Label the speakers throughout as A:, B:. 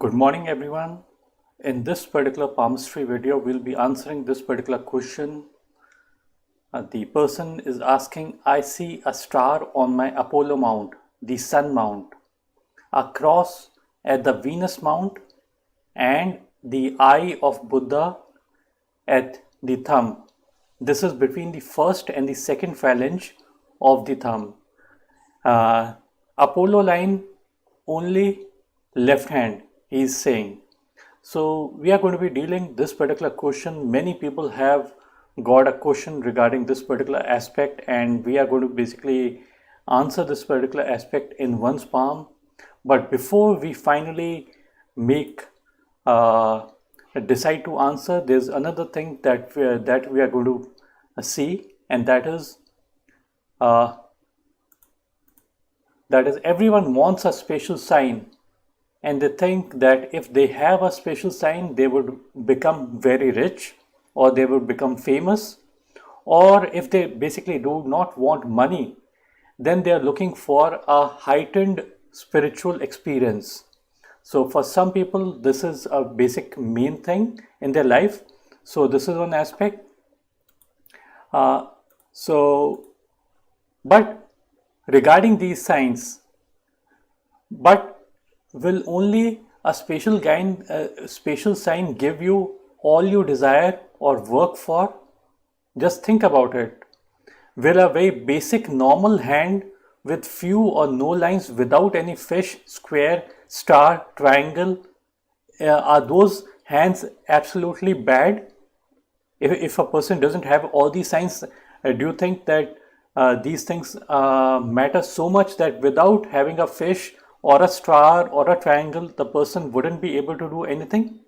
A: Good morning everyone. In this particular palmistry video, we'll be answering this particular question. The person is asking, I see a star on my Apollo mount, the Sun mount, a cross at the Venus mount, and the eye of Buddha at the thumb. This is between the first and the second phalange of the thumb. Apollo line only left hand, he is saying. So we are going to be dealing this particular question. Many people have got a question regarding this particular aspect, and we are going to basically answer this particular aspect in one's palm. But before we finally decide to answer, there's another thing that we are going to see, and that is everyone wants a special sign, and they think that if they have a special sign, they would become very rich, or they would become famous, or if they basically do not want money, then they are looking for a heightened spiritual experience. So for some people, this is a basic main thing in their life. So this is one aspect. But regarding these signs, will only a special sign give you all you desire or work for? Just think about it. Will a very basic normal hand with few or no lines, without any fish, square, star, triangle, are those hands absolutely bad? If a person doesn't have all these signs, do you think that these things matter so much that without having a fish or a star or a triangle, the person wouldn't be able to do anything?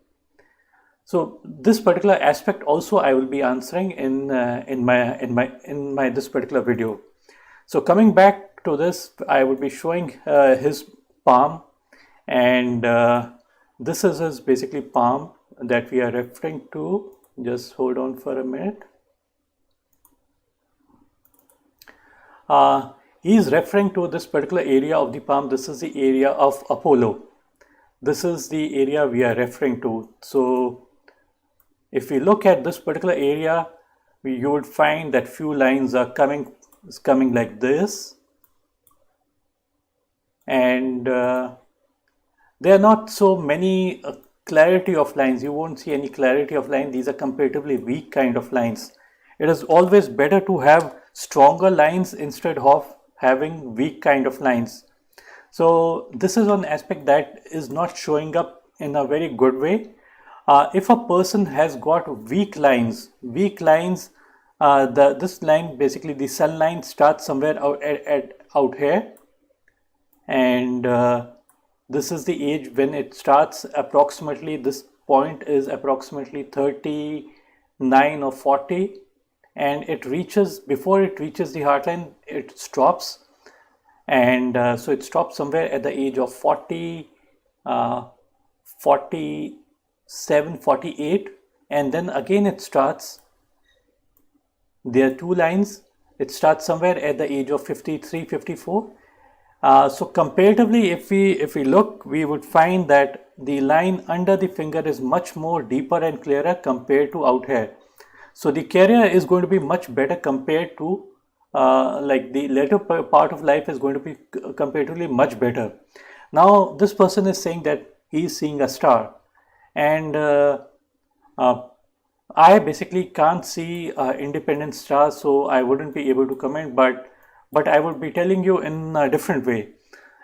A: So this particular aspect also I will be answering in my this particular video. So coming back to this, I will be showing his palm, and this is his basically palm that we are referring to. Just hold on for a minute. He is referring to this particular area of the palm. This is the area of Apollo. This is the area we are referring to. So if we look at this particular area, you would find that few lines are coming like this, and there are not so many clarity of lines. You won't see any clarity of line. These are comparatively weak kind of lines. It is always better to have stronger lines instead of having weak kind of lines. So this is one aspect that is not showing up in a very good way. If a person has got weak lines, this line, basically the sun line, starts somewhere out here, and this is the age when it starts. Approximately this point is approximately 39 or 40, and it reaches, before it reaches the heartline, it stops, and so it stops somewhere at the age of 40, 47, 48, and then again it starts. There are two lines. It starts somewhere at the age of 53, 54. So comparatively, if we look, we would find that the line under the finger is much more deeper and clearer compared to out here. So the career is going to be much better compared to like the later part of life is going to be comparatively much better. Now this person is saying that he is seeing a star, and I basically can't see independent stars, so I wouldn't be able to comment, but I would be telling you in a different way.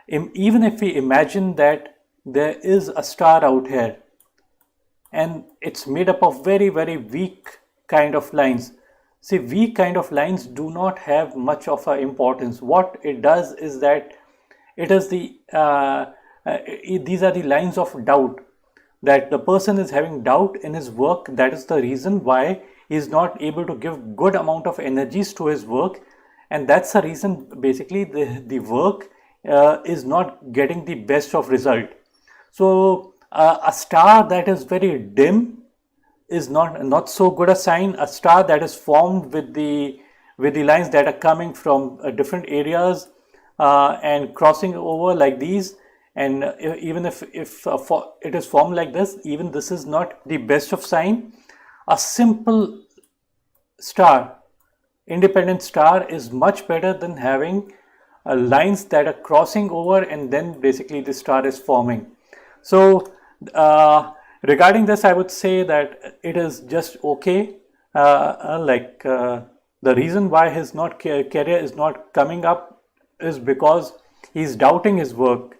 A: Even if we imagine that there is a star out here, and it's made up of very, very weak kind of lines. See, weak kind of lines do not have much of an importance. What it does is that it is these are the lines of doubt, that the person is having doubt in his work. That is the reason why he is not able to give good amount of energies to his work, and that's the reason basically the work is not getting the best of result. So a star that is very dim is not so good a sign. A star that is formed with the lines that are coming from different areas and crossing over like these and even if it is formed like this, even this is not the best of sign. A simple star, independent star, is much better than having lines that are crossing over and then basically the star is forming. So regarding this, I would say that it is just okay. The reason why his not career is not coming up is because he's doubting his work.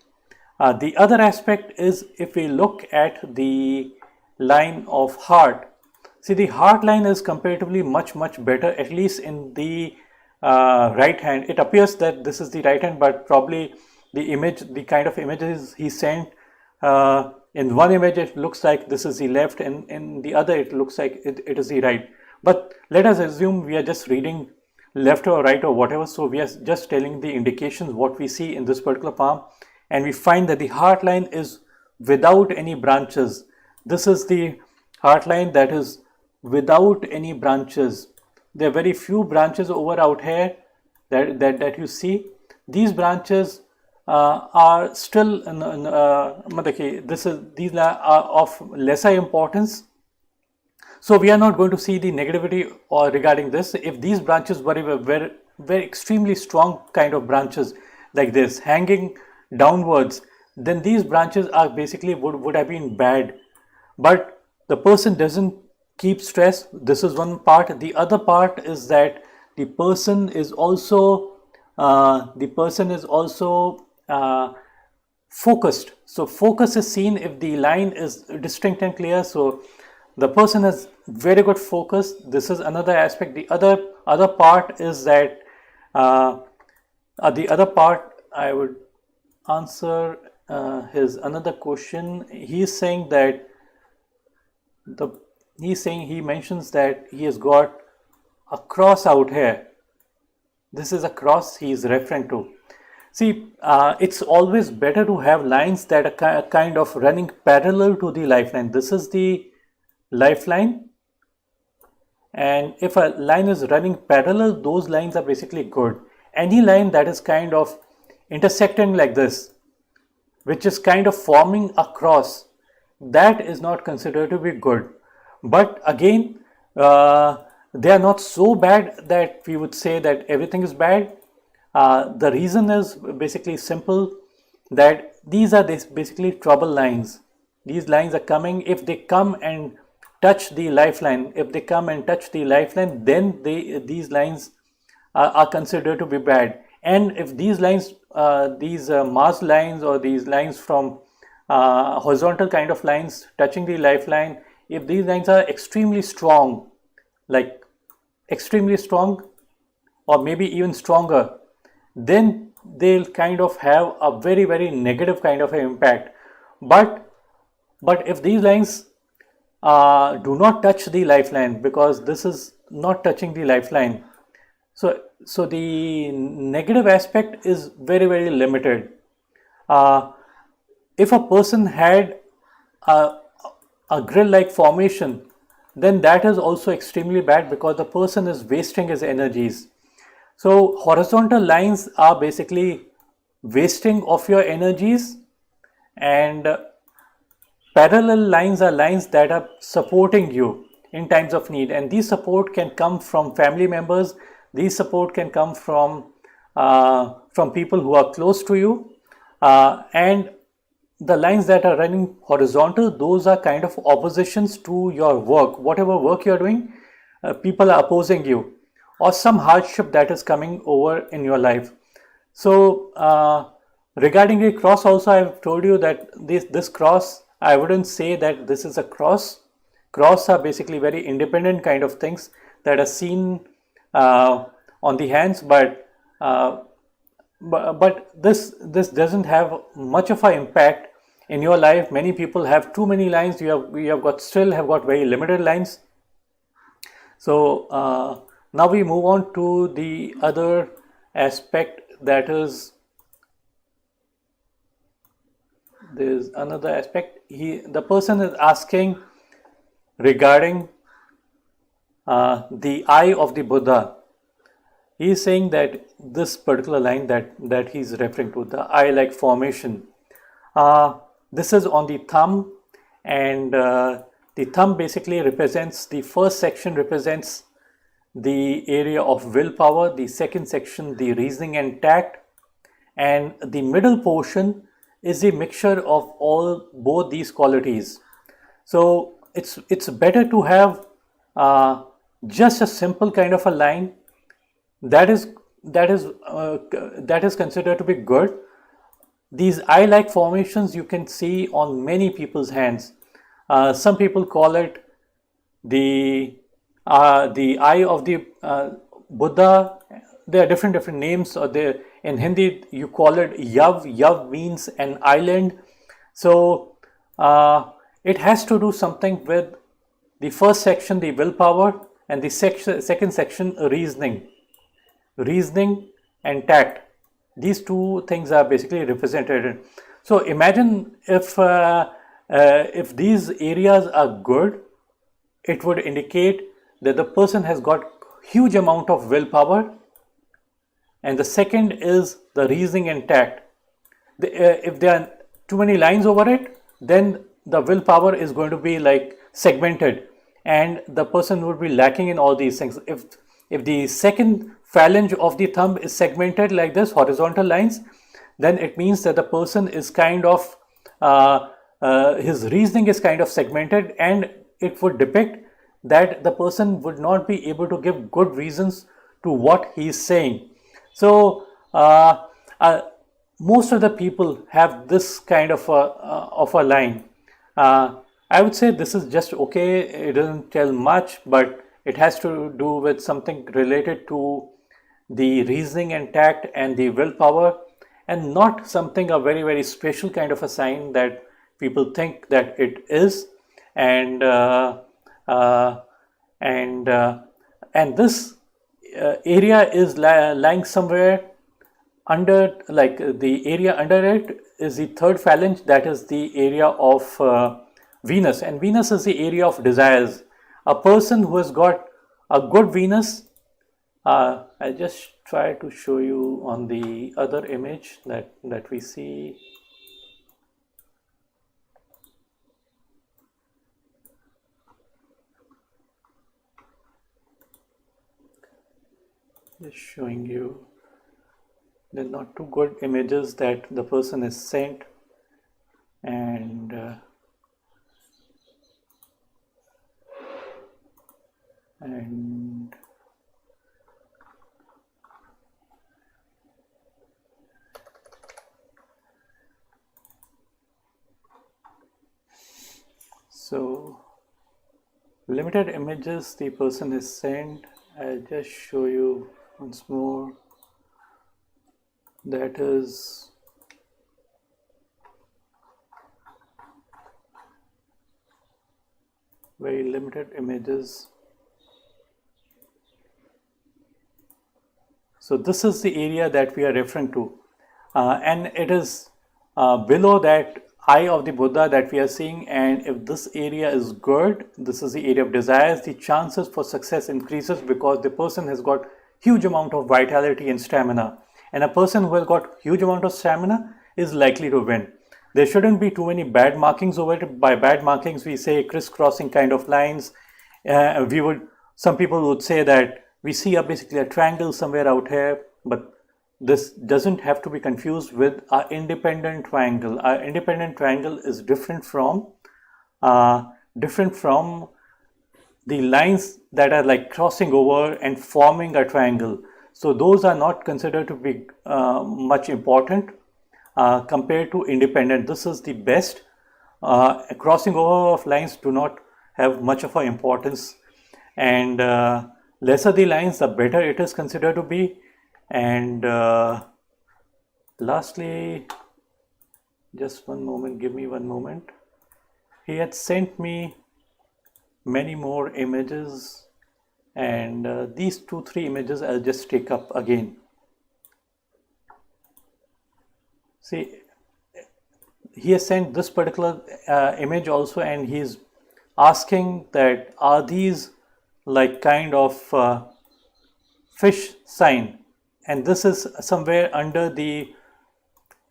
A: The other aspect is, if we look at the line of heart, see, the heart line is comparatively much better, at least in the right hand. It appears that this is the right hand, but probably the kind of images he sent, in one image it looks like this is the left, and in the other it looks like it is the right. But let us assume we are just reading left or right or whatever, so we are just telling the indications what we see in this particular palm, and we find that the heart line is without any branches. This is the heart line that is without any branches. There are very few branches over out here that you see. These branches are still these are of lesser importance. So we are not going to see the negativity or regarding this. If these branches were very extremely strong kind of branches like this, hanging downwards, then these branches are basically would have been bad. But the person doesn't keep stress. This is one part. The other part is that the person is also focused. So focus is seen if the line is distinct and clear. So the person has very good focus. This is another aspect. The other part is that the other part I would answer his another question. He's saying that he mentions that he has got a cross out here. This is a cross he is referring to. See, it's always better to have lines that are kind of running parallel to the lifeline. This is the lifeline, and if a line is running parallel, those lines are basically good. Any line that is kind of intersecting like this, which is kind of forming a cross, that is not considered to be good. But again, they are not so bad that we would say that everything is bad. The reason is basically simple, that these are basically trouble lines. These lines are coming. If they come and touch the lifeline, then these lines are considered to be bad. And if these lines, these Mars lines, or these lines from horizontal kind of lines touching the lifeline, if these lines are extremely strong, like extremely strong, or maybe even stronger, then they'll kind of have a very negative kind of an impact. But if these lines do not touch the lifeline, because this is not touching the lifeline, so the negative aspect is very limited. If a person had a grill-like formation, then that is also extremely bad, because the person is wasting his energies. So horizontal lines are basically wasting of your energies, and parallel lines are lines that are supporting you in times of need, and these support can come from family members. These support can come from people who are close to you, and the lines that are running horizontal, those are kind of oppositions to your work. Whatever work you are doing, people are opposing you, or some hardship that is coming over in your life. So regarding the cross also, I have told you that this cross, I wouldn't say that this is a cross. Cross are basically very independent kind of things that are seen on the hands, but this doesn't have much of an impact in your life. Many people have too many lines. We have still got very limited lines. So now we move on to the other aspect, that is, there's another aspect. The person is asking regarding the eye of the Buddha. He is saying that this particular line that he's referring to, the eye-like formation, This is on the thumb, and the thumb basically represents, the first section represents the area of willpower, the second section the reasoning and tact, and the middle portion is a mixture of all both these qualities. So it's better to have just a simple kind of a line that is that is considered to be good. These eye-like formations you can see on many people's hands. Some people call it the eye of the Buddha. There are different names. Or there in Hindi you call it Yav. Yav means an island. So it has to do something with the first section, the willpower, and the second section, reasoning and tact. These two things are basically represented. So imagine if these areas are good, it would indicate that the person has got huge amount of willpower, and the second is the reasoning and tact. If there are too many lines over it, then the willpower is going to be like segmented, and the person would be lacking in all these things. If the second phalange of the thumb is segmented like this, horizontal lines, then it means that the person is kind of his reasoning is kind of segmented, and it would depict that the person would not be able to give good reasons to what he is saying. So most of the people have this kind of a line. I would say this is just okay. It doesn't tell much, but it has to do with something related to the reasoning and tact and the willpower, and not something a very special kind of a sign that people think that it is. And this area is lying somewhere under, like the area under it is the third phalange, that is the area of Venus, and Venus is the area of desires. A person who has got a good Venus, I just try to show you on the other image that we see. Just showing you, they're not too good images that the person is sent, and so limited images the person is sent. I'll just show you once more. That is very limited images. So this is the area that we are referring to, and it is below that eye of the Buddha that we are seeing. And if this area is good, this is the area of desires, the chances for success increases, because the person has got huge amount of vitality and stamina, and a person who has got huge amount of stamina is likely to win. There shouldn't be too many bad markings over it. By bad markings we say crisscrossing kind of lines. Some people would say that we see basically a triangle somewhere out here, but this doesn't have to be confused with our independent triangle. Our independent triangle is different from the lines that are like crossing over and forming a triangle. So those are not considered to be much important compared to independent. This is the best. Crossing over of lines do not have much of an importance, and lesser the lines, the better it is considered to be. And lastly, just one moment, give me one moment. He had sent me many more images, and these 2-3 images I'll just take up again. See, he has sent this particular image also, and he's asking that are these like kind of fish sign, and this is somewhere under the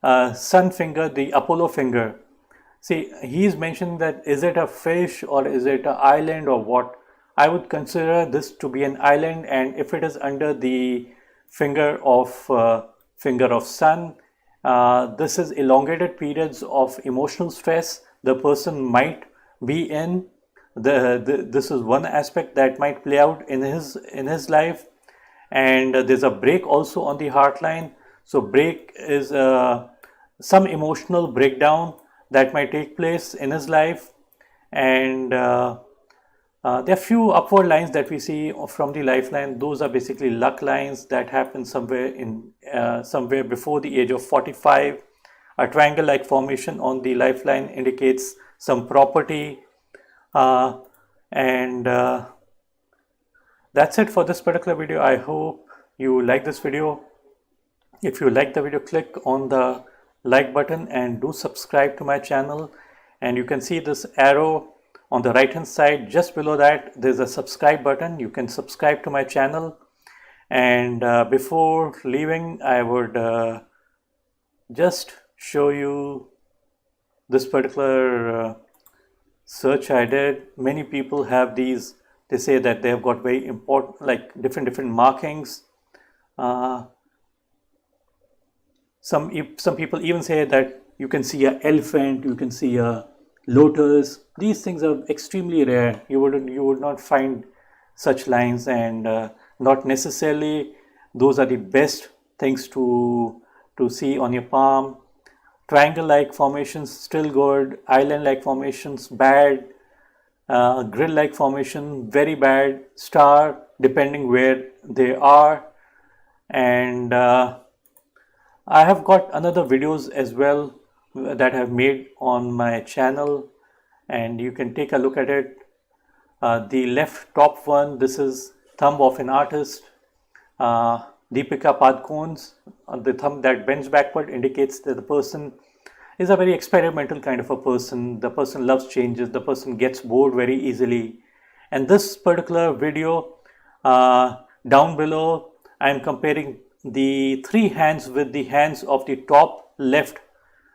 A: sun finger, the Apollo finger. See, he's mentioned that is it a fish or is it an island or what? I would consider this to be an island, and if it is under the finger of sun, this is elongated periods of emotional stress the person might be in. This is one aspect that might play out in his life, and there's a break also on the heart line. So break is some emotional breakdown that might take place in his life, and there are few upward lines that we see from the lifeline. Those are basically luck lines that happen somewhere before the age of 45. A triangle-like formation on the lifeline indicates some property, uh, and that's it for this particular video. I hope you like this video. If you like the video, click on the like button and do subscribe to my channel. And you can see this arrow on the right hand side. Just below that, there's a subscribe button. You can subscribe to my channel. And before leaving, I would just show you this particular search I did. Many people have these. They say that they have got very important, like different markings. Some people even say that you can see an elephant, you can see a lotus. These things are extremely rare. You would not find such lines, and not necessarily those are the best things to see on your palm. Triangle-like formations still good. Island-like formations bad. Grill-like formation very bad. Star depending where they are. And I have got another videos as well that I've made on my channel, and you can take a look at it. The left top one, this is thumb of an artist, Deepika Padukone's. The thumb that bends backward indicates that the person is a very experimental kind of a person. The person loves changes. The person gets bored very easily. And this particular video, down below, I am comparing the three hands with the hands of the top left.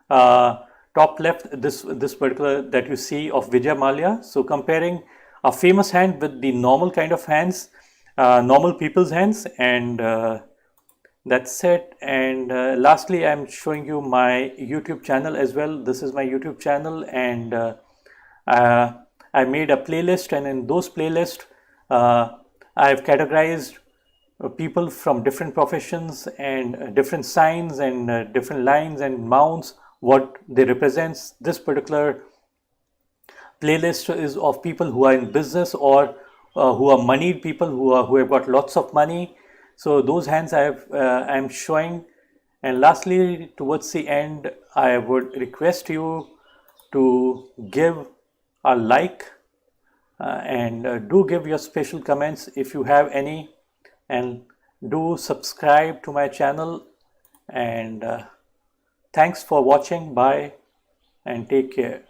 A: This particular that you see of Vijay Mallya. So comparing a famous hand with the normal kind of hands, normal people's hands, and that's it. And lastly, I'm showing you my YouTube channel as well. This is my YouTube channel, and I made a playlist, and in those playlists, I've categorized people from different professions and different signs and different lines and mounts, what they represents. This particular playlist is of people who are in business or who are moneyed people who have got lots of money. So those hands I'm showing. And lastly, towards the end, I would request you to give a like and do give your special comments if you have any, and do subscribe to my channel. And thanks for watching. Bye and take care.